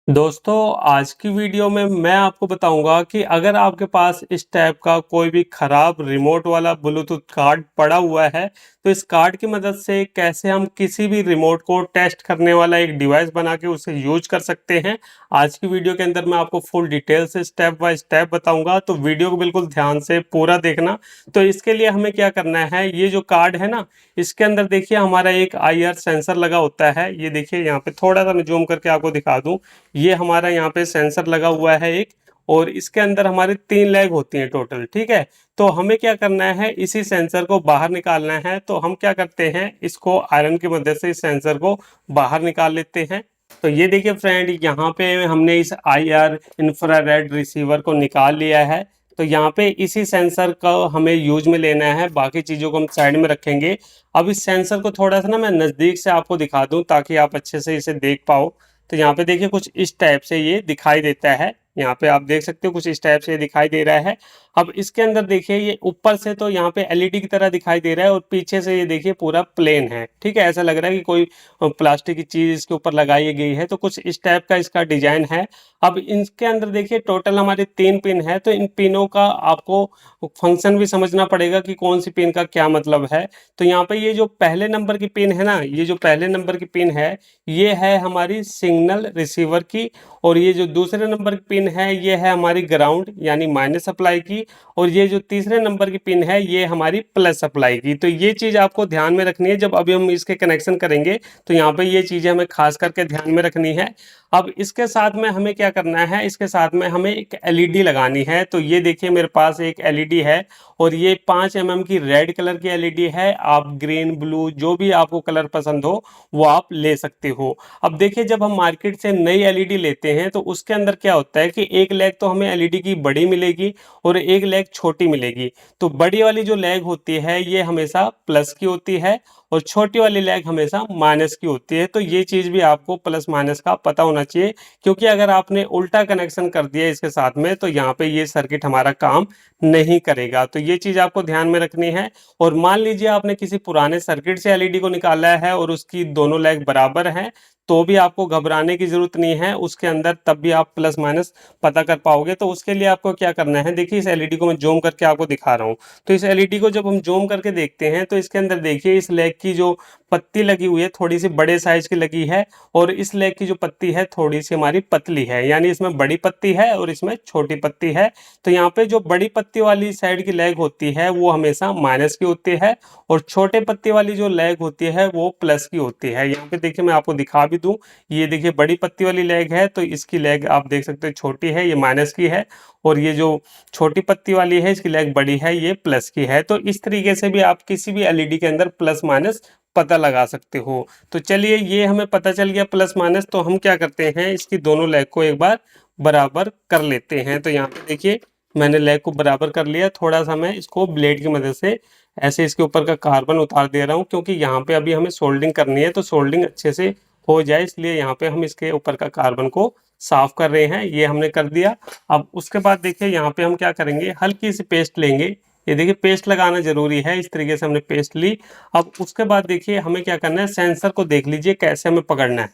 दोस्तों, आज की वीडियो में मैं आपको बताऊंगा कि अगर आपके पास इस टाइप का कोई भी खराब रिमोट वाला ब्लूटूथ कार्ड पड़ा हुआ है, तो इस कार्ड की मदद से कैसे हम किसी भी रिमोट को टेस्ट करने वाला एक डिवाइस बना के उसे यूज कर सकते हैं। आज की वीडियो के अंदर मैं आपको फुल डिटेल से स्टेप बाय स्टेप बताऊंगा, तो वीडियो को बिल्कुल ध्यान से पूरा देखना। तो इसके लिए हमें क्या करना है, ये जो कार्ड है ना, इसके अंदर देखिए हमारा एक IR सेंसर लगा होता है। ये देखिए यहाँ पे थोड़ा सा मैं जूम करके आपको दिखा दूं। ये हमारा यहाँ पे सेंसर लगा हुआ है एक, और इसके अंदर हमारे 3 लैग होती हैं टोटल। ठीक है, तो हमें क्या करना है, इसी सेंसर को बाहर निकालना है। तो हम क्या करते हैं, इसको आयरन की मदद से इस सेंसर को बाहर निकाल लेते हैं। तो ये देखिए फ्रेंड, यहाँ पे हमने इस IR इंफ्रारेड रिसीवर को निकाल लिया है। तो यहाँ पे इसी सेंसर का हमें यूज में लेना है, बाकी चीज़ों को हम साइड में रखेंगे। अब इस सेंसर को थोड़ा सा ना मैं नज़दीक से आपको दिखा दूं ताकि आप अच्छे से इसे देख पाओ। तो यहाँ पे देखिए कुछ इस टाइप से ये दिखाई देता है। यहाँ पे आप देख सकते हो कुछ इस टाइप से ये दिखाई दे रहा है। अब इसके अंदर देखिए ये ऊपर से तो यहाँ पे LED की तरह दिखाई दे रहा है, और पीछे से ये देखिए पूरा प्लेन है। ठीक है, ऐसा लग रहा है कि कोई प्लास्टिक की चीज इसके ऊपर लगाई गई है। तो कुछ इस टाइप का इसका डिजाइन है। अब इसके अंदर देखिए टोटल हमारे 3 पिन है, तो इन पिनों का आपको फंक्शन भी समझना पड़ेगा कि कौन सी पिन का क्या मतलब है। तो यहाँ पे ये जो पहले नंबर की पिन है ना, ये जो पहले नंबर की पिन है, ये है हमारी सिग्नल रिसीवर की। और ये जो दूसरे नंबर की पिन है, ये है हमारी ग्राउंड यानी माइनस सप्लाई की। और ये जो तीसरे नंबर की पिन है, ये हमारी प्लस सप्लाई की। तो ये चीज़ आपको ध्यान में रखनी है जब अभी हम इसके कनेक्शन करेंगे। तो यहाँ पे ये चीज़ें हमें खास करके ध्यान में रखनी है। अब इसके साथ में हमें क्या करना है, इसके साथ में हमें एक LED लगानी है। तो ये देखिए मेरे पास एक LED है, और ये 5 mm की रेड कलर की LED है। आप ग्रीन ब्लू जो भी आपको कलर पसंद हो वो आप ले सकते हो। अब देखिए जब हम मार्केट से नई LED लेते हैं, तो उसके अंदर क्या होता है कि एक लैग तो हमें LED की बड़ी मिलेगी और एक लैग छोटी मिलेगी। तो बड़ी वाली जो लैग होती है ये हमेशा प्लस की होती है, और छोटी वाली लैग हमेशा माइनस की होती है। तो ये चीज़ भी आपको प्लस माइनस का पता होना चाहिए, क्योंकि अगर आपने उल्टा कनेक्शन कर दिया इसके साथ में, तो यहाँ पे ये सर्किट हमारा काम नहीं करेगा। तो ये चीज़ आपको ध्यान में रखनी है। और मान लीजिए आपने किसी पुराने सर्किट से LED को निकाला है और उसकी दोनों लैग बराबर हैं, तो भी आपको घबराने की जरूरत नहीं है। उसके अंदर तब भी आप प्लस माइनस पता कर पाओगे। तो उसके लिए आपको क्या करना है, देखिए इस LED को मैं जूम करके आपको दिखा रहा हूँ। तो इस LED को जब हम जूम करके देखते हैं, तो इसके अंदर देखिए इस लैग की जो पत्ती लगी हुई है थोड़ी सी बड़े साइज की लगी है, और इस लैग की जो पत्ती है थोड़ी सी हमारी पतली है, यानी इसमें बड़ी पत्ती है और इसमें छोटी पत्ती है। तो यहाँ पे जो बड़ी पत्ती वाली साइड की लैग होती है वो हमेशा माइनस की होती है, और छोटे पत्ती वाली जो लैग होती है वो प्लस की होती है। यहाँ पे देखिए मैं आपको दिखा भी दूं, ये देखिए बड़ी पत्ती वाली लैग है, तो इसकी लैग आप देख सकते हो छोटी है, ये माइनस की है। और ये जो छोटी पत्ती वाली है इसकी लैग बड़ी है, ये प्लस की है। तो इस तरीके से भी आप किसी भी LED के अंदर प्लस माइनस पता लगा सकते हो। तो चलिए ये हमें पता चल गया प्लस माइनस। तो हम क्या करते हैं, इसकी दोनों लैग को एक बार बराबर कर लेते हैं। तो यहाँ पे देखिए मैंने लैग को बराबर कर लिया। थोड़ा सा मैं इसको ब्लेड की मदद से ऐसे इसके ऊपर का कार्बन उतार दे रहा हूँ, क्योंकि यहाँ पे अभी हमें सोल्डरिंग करनी है, तो सोल्डरिंग अच्छे से हो जाए, इसलिए यहाँ पे हम इसके ऊपर का कार्बन को साफ कर रहे हैं। ये हमने कर दिया। अब उसके बाद देखिए यहाँ पे हम क्या करेंगे, हल्की सी पेस्ट लेंगे। ये देखिए पेस्ट लगाना जरूरी है। इस तरीके से हमने पेस्ट ली। अब उसके बाद देखिए हमें क्या करना है, सेंसर को देख लीजिए कैसे हमें पकड़ना है।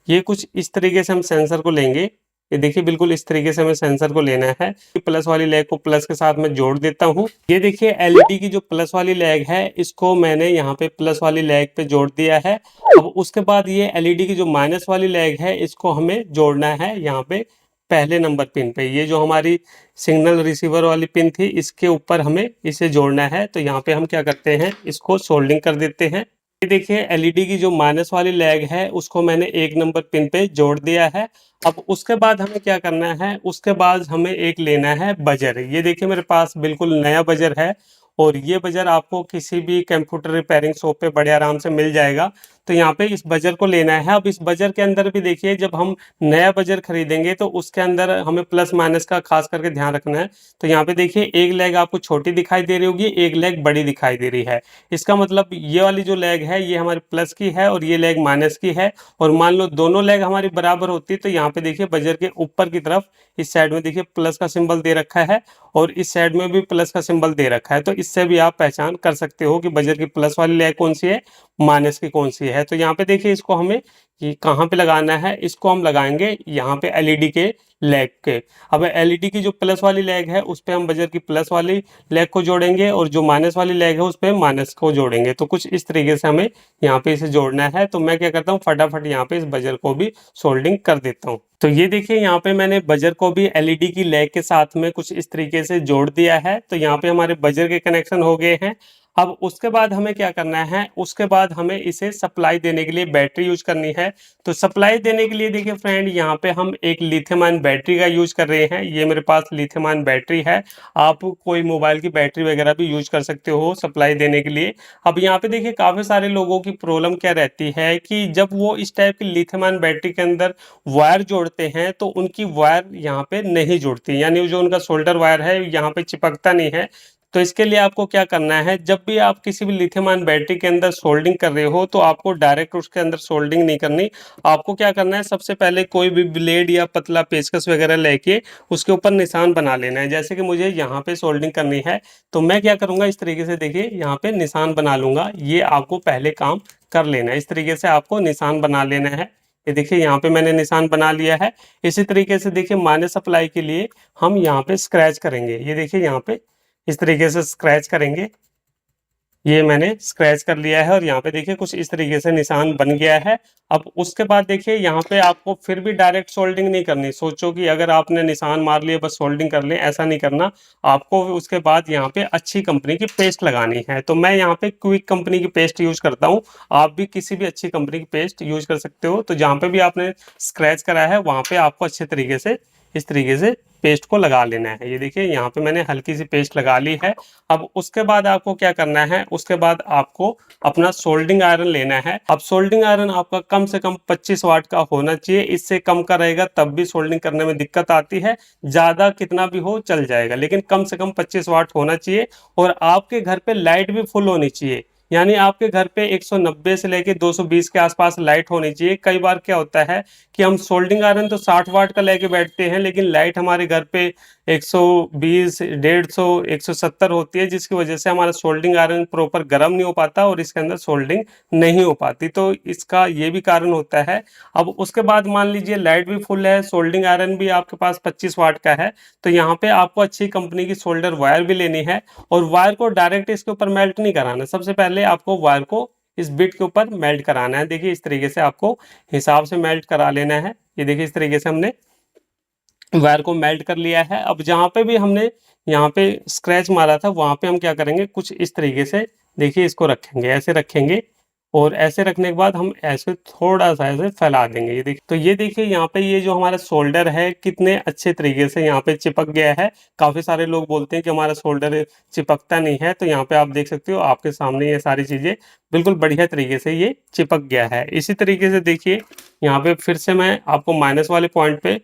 ये कुछ इस तरीके से हम सेंसर को लेंगे। ये देखिए बिल्कुल इस तरीके से हमें सेंसर को लेना है। प्लस वाली लैग को प्लस के साथ मैं जोड़ देता हूँ। ये देखिए LED की जो प्लस वाली लैग है, इसको मैंने यहाँ पे प्लस वाली लैग पे जोड़ दिया है। अब उसके बाद ये LED की जो माइनस वाली लैग है, इसको हमें जोड़ना है यहाँ पे पहले नंबर पिन पे। ये जो हमारी सिग्नल रिसीवर वाली पिन थी, इसके ऊपर हमें इसे जोड़ना है। तो यहाँ पे हम क्या करते हैं, इसको सोल्डिंग कर देते हैं। ये देखिए LED की जो माइनस वाली लैग है, उसको मैंने 1 नंबर पिन पे जोड़ दिया है। अब उसके बाद हमें क्या करना है, उसके बाद हमें एक लेना है बजर। ये देखिए मेरे पास बिल्कुल नया बजर है, और ये बजर आपको किसी भी कंप्यूटर रिपेयरिंग शॉप पे बड़े आराम से मिल जाएगा। तो यहाँ पे इस बजर को लेना है। अब इस बजर के अंदर भी देखिए जब हम नया बजर खरीदेंगे, तो उसके अंदर हमें प्लस माइनस का खास करके ध्यान रखना है। तो यहाँ पे देखिए एक लैग आपको छोटी दिखाई दे रही होगी, एक लैग बड़ी दिखाई दे रही है। इसका मतलब ये वाली जो लैग है ये हमारी प्लस की है, और ये लैग माइनस की है। और मान लो दोनों लैग हमारी बराबर होती है, तो यहाँ पे देखिए बजर के ऊपर की तरफ इस साइड में देखिए प्लस का सिंबल दे रखा है, और इस साइड में भी प्लस का सिंबल दे रखा है। तो इससे भी आप पहचान कर सकते हो कि बजर की प्लस वाली लैग कौन सी है, माइनस की कौन सी है। तो यहाँ पे देखिए इसको हमें ये कहाँ पे लगाना है, इसको हम लगाएंगे यहाँ पे एलईडी के लैग के। अब एलईडी की जो प्लस वाली लैग है उस पे हम बजर की प्लस वाली लैग को जोड़ेंगे और जो माइनस वाली लैग है उस पे माइनस को जोड़ेंगे। तो कुछ इस तरीके से हमें यहाँ पे इसे जोड़ना है। तो मैं क्या करता हूँ, फटाफट यहाँ पे इस बजर को भी सोल्डिंग कर देता हूँ। तो ये देखिए यहाँ पे मैंने बजर को भी एलईडी की लैग के साथ में कुछ इस तरीके से जोड़ दिया है। तो यहाँ पे हमारे बजर के कनेक्शन हो गए हैं। अब उसके बाद हमें क्या करना है, उसके बाद हमें इसे सप्लाई देने के लिए बैटरी यूज करनी है। तो सप्लाई देने के लिए देखिए फ्रेंड, यहाँ पे हम एक लिथियम आयन बैटरी का यूज कर रहे हैं। ये मेरे पास लिथियम आयन बैटरी है। आप कोई मोबाइल की बैटरी वगैरह भी यूज कर सकते हो सप्लाई देने के लिए। अब यहाँ पे देखिए काफी सारे लोगों की प्रॉब्लम क्या रहती है कि जब वो इस टाइप की लिथियम आयन बैटरी के अंदर वायर जोड़ते हैं तो उनकी वायर यहाँ पे नहीं जुड़ती, यानी जो उनका सोल्डर वायर है यहाँ पे चिपकता नहीं है। तो इसके लिए आपको क्या करना है, जब भी आप किसी भी लिथियम आयन बैटरी के अंदर सोल्डिंग कर रहे हो तो आपको डायरेक्ट उसके अंदर सोल्डिंग नहीं करनी। आपको क्या करना है, सबसे पहले कोई भी ब्लेड या पतला पेचकस वगैरह लेके उसके ऊपर निशान बना लेना है। जैसे कि मुझे यहाँ पे सोल्डिंग करनी है तो मैं क्या करूँगा, इस तरीके से देखिए यहाँ पे निशान बना लूँगा। ये आपको पहले काम कर लेना है, इस तरीके से आपको निशान बना लेना है। ये देखिए यहाँ पे मैंने निशान बना लिया है। इसी तरीके से देखिए माइनस सप्लाई के लिए हम यहाँ पे स्क्रैच करेंगे। ये देखिए यहाँ पे इस तरीके से स्क्रैच करेंगे। ये मैंने स्क्रैच कर लिया है और यहाँ पे देखिए कुछ इस तरीके से निशान बन गया है। अब उसके बाद देखिए यहाँ पे आपको फिर भी डायरेक्ट सोल्डिंग नहीं करनी। सोचो कि अगर आपने निशान मार लिए बस सोल्डिंग कर लें, ऐसा नहीं करना। आपको उसके बाद यहाँ पे अच्छी कंपनी की पेस्ट लगानी है। तो मैं यहाँ पे क्विक कंपनी की पेस्ट यूज करता हूँ। आप भी किसी भी अच्छी कंपनी की पेस्ट यूज कर सकते हो। तो जहाँ पे भी आपने स्क्रैच करा है वहाँ पे आपको अच्छे तरीके से इस तरीके से पेस्ट को लगा लेना है। ये देखिए यहाँ पे मैंने हल्की सी पेस्ट लगा ली है। अब उसके बाद आपको क्या करना है, उसके बाद आपको अपना सोल्डिंग आयरन लेना है। अब सोल्डिंग आयरन आपका कम से कम 25 वाट का होना चाहिए। इससे कम का रहेगा तब भी सोल्डिंग करने में दिक्कत आती है। ज्यादा कितना भी हो चल जाएगा, लेकिन कम से कम 25 वाट होना चाहिए। और आपके घर पे लाइट भी फुल होनी चाहिए, यानी आपके घर पे 190 से लेके 220 के आसपास लाइट होनी चाहिए। कई बार क्या होता है कि हम सोल्डिंग आयरन तो 60 वाट का लेके बैठते हैं, लेकिन लाइट हमारे घर पे 120, 150, 170 होती है, जिसकी वजह से हमारा सोल्डिंग आयरन प्रॉपर गर्म नहीं हो पाता और इसके अंदर सोल्डिंग नहीं हो पाती। तो इसका ये भी कारण होता है। अब उसके बाद मान लीजिए लाइट भी फुल है, सोल्डिंग आयरन भी आपके पास 25 वाट का है, तो यहाँ पे आपको अच्छी कंपनी की सोल्डर वायर भी लेनी है। और वायर को डायरेक्ट इसके ऊपर मेल्ट नहीं कराना। सबसे पहले आपको वायर को इस बिट के ऊपर मेल्ट कराना है। देखिए इस तरीके से आपको हिसाब से मेल्ट करा लेना है। ये देखिए इस तरीके से हमने वायर को मेल्ट कर लिया है। अब जहाँ पे भी हमने यहाँ पे स्क्रैच मारा था वहाँ पे हम क्या करेंगे, कुछ इस तरीके से देखिए इसको रखेंगे, ऐसे रखेंगे। और ऐसे रखने के बाद हम ऐसे थोड़ा सा ऐसे फैला देंगे। ये देखिए, तो ये देखिए यहाँ पे ये जो हमारा शोल्डर है कितने अच्छे तरीके से यहाँ पे चिपक गया है। काफी सारे लोग बोलते हैं कि हमारा शोल्डर चिपकता नहीं है, तो यहाँ पे आप देख सकते हो आपके सामने ये सारी चीजें बिल्कुल बढ़िया तरीके से ये चिपक गया है। इसी तरीके से देखिए यहाँ पे फिर से मैं आपको माइनस वाले पॉइंट पे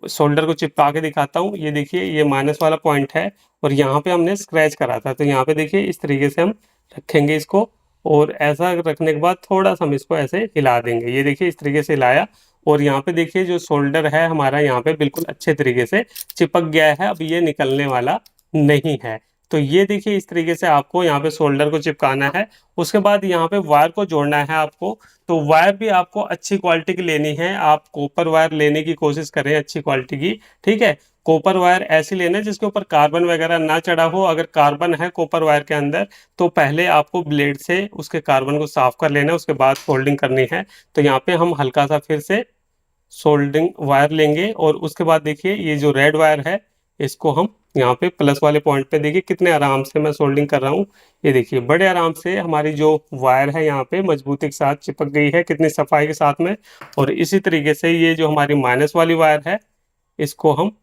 शोल्डर को चिपका के दिखाता हूँ। ये देखिए ये माइनस वाला पॉइंट है और यहाँ पे हमने स्क्रैच करा था। तो यहाँ पे देखिए इस तरीके से हम रखेंगे इसको और ऐसा रखने के बाद थोड़ा सा हम इसको ऐसे हिला देंगे। ये देखिए इस तरीके से हिलाया और यहाँ पे देखिए जो शोल्डर है हमारा यहाँ पे बिल्कुल अच्छे तरीके से चिपक गया है। अब ये निकलने वाला नहीं है। तो ये देखिए इस तरीके से आपको यहाँ पे शोल्डर को चिपकाना है। उसके बाद यहाँ पे वायर को जोड़ना है आपको। तो वायर भी आपको अच्छी क्वालिटी की लेनी है। आप कॉपर वायर लेने की कोशिश करें अच्छी क्वालिटी की, ठीक है। कॉपर वायर ऐसी लेना है जिसके ऊपर कार्बन वगैरह ना चढ़ा हो। अगर कार्बन है कॉपर वायर के अंदर तो पहले आपको ब्लेड से उसके कार्बन को साफ कर लेना है, उसके बाद फोल्डिंग करनी है। तो यहाँ पे हम हल्का सा फिर से सोल्डिंग वायर लेंगे और उसके बाद देखिए ये जो रेड वायर है इसको हम यहाँ पे प्लस वाले पॉइंट पे देखिए कितने आराम से मैं सोल्डिंग कर रहा हूँ। ये देखिए बड़े आराम से हमारी जो वायर है यहाँ पे मजबूती के साथ चिपक गई है, कितनी सफाई के साथ में। और इसी तरीके से ये जो हमारी माइनस वाली वायर है इसको हम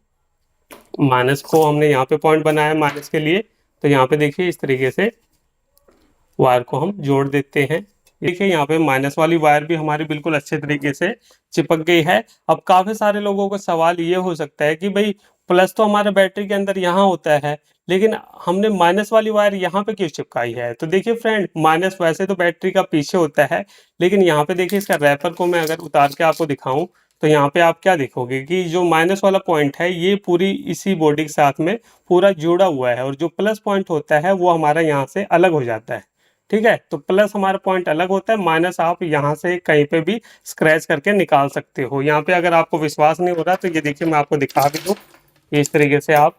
माइनस को हमने यहाँ पे पॉइंट बनाया माइनस के लिए। तो यहाँ पे देखिए इस तरीके से वायर को हम जोड़ देते हैं। देखिए यहाँ पे माइनस वाली वायर भी हमारी बिल्कुल अच्छे तरीके से चिपक गई है। अब काफी सारे लोगों को सवाल ये हो सकता है कि भाई प्लस तो हमारे बैटरी के अंदर यहाँ होता है, लेकिन हमने माइनस वाली वायर यहाँ पे क्यों चिपकाई है। तो देखिए फ्रेंड, माइनस वैसे तो बैटरी का पीछे होता है, लेकिन यहाँ पे देखिए इसका रैपर को मैं अगर उतार के आपको दिखाऊं तो यहाँ पे आप क्या देखोगे कि जो माइनस वाला पॉइंट है ये पूरी इसी बॉडी के साथ में पूरा जुड़ा हुआ है, और जो प्लस पॉइंट होता है वो हमारा यहाँ से अलग हो जाता है। ठीक है, तो प्लस हमारा पॉइंट अलग होता है, माइनस आप यहाँ से कहीं पे भी स्क्रैच करके निकाल सकते हो। यहाँ पे अगर आपको विश्वास नहीं हो रहा तो ये देखिए मैं आपको दिखा भी दूँ, इस तरीके से आप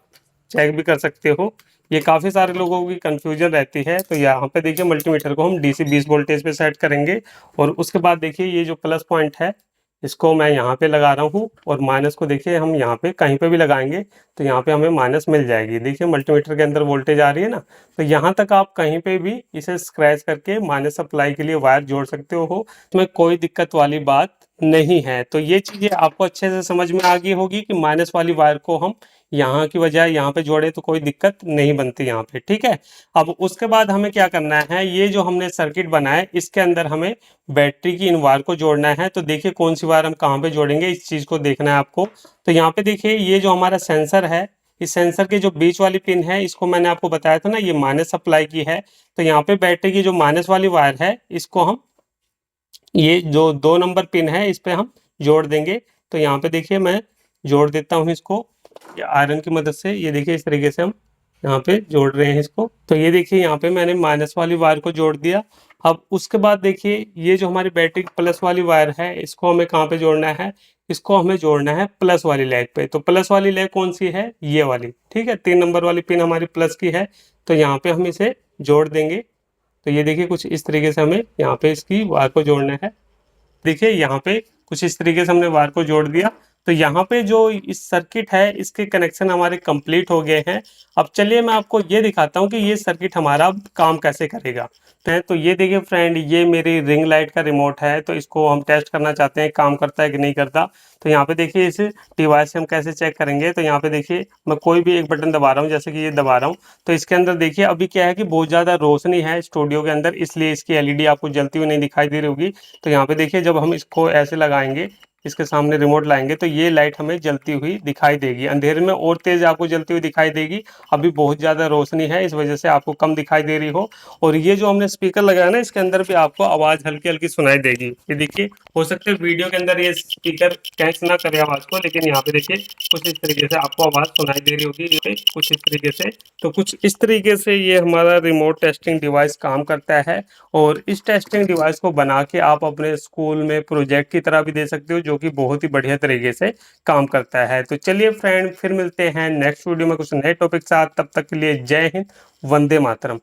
चेक भी कर सकते हो। ये काफ़ी सारे लोगों की कन्फ्यूजन रहती है। तो यहाँ पे देखिए मल्टीमीटर को हम डीसी 20 वोल्टेज पे सेट करेंगे, और उसके बाद देखिए ये जो प्लस पॉइंट है इसको मैं यहाँ पे लगा रहा हूँ, और माइनस को देखिए हम यहाँ पे कहीं पे भी लगाएंगे तो यहाँ पे हमें माइनस मिल जाएगी। देखिए मल्टीमीटर के अंदर वोल्टेज आ रही है ना, तो यहाँ तक आप कहीं पे भी इसे स्क्रैच करके माइनस सप्लाई के लिए वायर जोड़ सकते हो, इसमें कोई दिक्कत वाली बात नहीं है। तो ये चीज़ें आपको अच्छे से समझ में आ गई होगी कि माइनस वाली वायर को हम यहाँ की बजाय यहाँ पे जोड़े तो कोई दिक्कत नहीं बनती यहाँ पे। ठीक है, अब उसके बाद हमें क्या करना है, ये जो हमने सर्किट बनाया है इसके अंदर हमें बैटरी की इन वायर को जोड़ना है। तो देखिए कौन सी वायर हम कहाँ पे जोड़ेंगे, इस चीज़ को देखना है आपको। तो यहाँ पे देखिए ये जो हमारा सेंसर है, इस सेंसर के जो बीच वाली पिन है इसको मैंने आपको बताया था ना, ये माइनस सप्लाई की है। तो यहाँ पे बैटरी की जो माइनस वाली वायर है इसको हम ये जो 2 नंबर पिन है इस पे हम जोड़ देंगे। तो यहाँ पे देखिए मैं जोड़ देता हूँ इसको, ये आयरन की मदद से। ये देखिए इस तरीके से हम यहाँ पे जोड़ रहे हैं इसको। तो ये देखिए यहाँ पे मैंने माइनस वाली वायर को जोड़ दिया। अब उसके बाद देखिए ये जो हमारी बैटरी की प्लस वाली वायर है इसको हमें कहाँ पे जोड़ना है, इसको हमें जोड़ना है प्लस वाली लेग पे। तो प्लस वाली लेग कौन सी है, ये वाली। ठीक है, 3 नंबर वाली पिन हमारी प्लस की है। तो यहाँ पे हम इसे जोड़ देंगे। तो ये देखिए कुछ इस तरीके से हमें यहाँ पे इसकी वायर को जोड़ना है। देखिए यहाँ पे कुछ इस तरीके से हमने वायर को जोड़ दिया। तो यहाँ पे जो इस सर्किट है इसके कनेक्शन हमारे कंप्लीट हो गए हैं। अब चलिए मैं आपको ये दिखाता हूँ कि ये सर्किट हमारा काम कैसे करेगा। तो ये देखिए फ्रेंड, ये मेरी रिंग लाइट का रिमोट है। तो इसको हम टेस्ट करना चाहते हैं काम करता है कि नहीं करता। तो यहाँ पे देखिए इस डिवाइस से हम कैसे चेक करेंगे। तो यहाँ पे देखिए मैं कोई भी एक बटन दबा रहा हूँ, जैसे कि ये दबा रहा हूँ। तो इसके अंदर देखिए अभी क्या है कि बहुत ज़्यादा रोशनी है स्टूडियो के अंदर, इसलिए इसकी एलईडी आपको जलती हुई नहीं दिखाई दे रही होगी। तो यहाँ पे देखिए जब हम इसको ऐसे लगाएंगे, इसके सामने रिमोट लाएंगे, तो ये लाइट हमें जलती हुई दिखाई देगी। अंधेरे में और तेज आपको जलती हुई दिखाई देगी। अभी बहुत ज़्यादा रोशनी है इस वजह से आपको कम दिखाई दे रही हो। और ये जो हमने स्पीकर लगाया ना इसके अंदर भी आपको आवाज़ हल्की हल्की सुनाई देगी। ये देखिए हो सकता है वीडियो के अंदर ये स्पीकर कैच ना करे आवाज़ को, लेकिन यहाँ पे देखिए कुछ इस तरीके से आपको आवाज़ सुनाई दे रही होगी, ये कुछ इस तरीके से। तो कुछ इस तरीके से ये हमारा रिमोट टेस्टिंग डिवाइस काम करता है। और इस टेस्टिंग डिवाइस को बना के आप अपने स्कूल में प्रोजेक्ट की तरह भी दे सकते हो, जो कि बहुत ही बढ़िया तरीके से काम करता है। तो चलिए फ्रेंड, फिर मिलते हैं नेक्स्ट वीडियो में कुछ नए टॉपिक साथ। तब तक के लिए जय हिंद, वंदे मातरम।